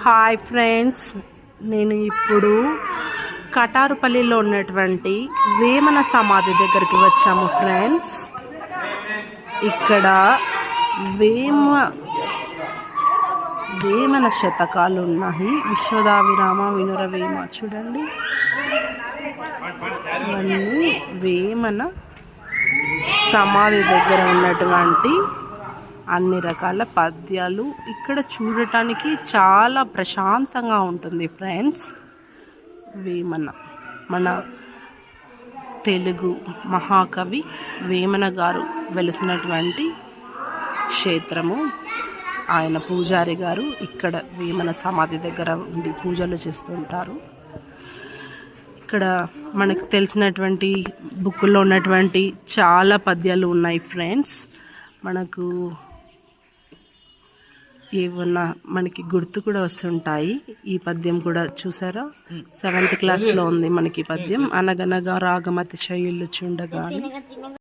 Hi friends, నేను ఇప్పుడు కటారుపల్లిలో ఉన్నటువంటి వేమన సమాధి దగ్గరికి వచ్చాము ఫ్రెండ్స్. ఇక్కడ వేమన శతకాలు ఉన్నాయి. విశ్వదాభిరామ వినురవేమ చూడండి, ఇవన్నీ వేమన సమాధి దగ్గర ఉన్నటువంటి అన్ని రకాల పద్యాలు. ఇక్కడ చూడటానికి చాలా ప్రశాంతంగా ఉంటుంది ఫ్రెండ్స్. వేమన మన తెలుగు మహాకవి వేమన గారు వెలిసినటువంటి క్షేత్రము. ఆయన పూజారి గారు ఇక్కడ వేమన సమాధి దగ్గర ఉండి పూజలు చేస్తుంటారు. ఇక్కడ మనకు తెలిసినటువంటి బుక్కుల్లో ఉన్నటువంటి చాలా పద్యాలు ఉన్నాయి ఫ్రెండ్స్. మనకు ఏమన్నా మనకి గుర్తు కూడా వస్తుంటాయి. ఈ పద్యం కూడా చూసారా, 7th క్లాస్లో ఉంది మనకి పద్యం. అనగనగా రాగమతి శైలు చుండగా.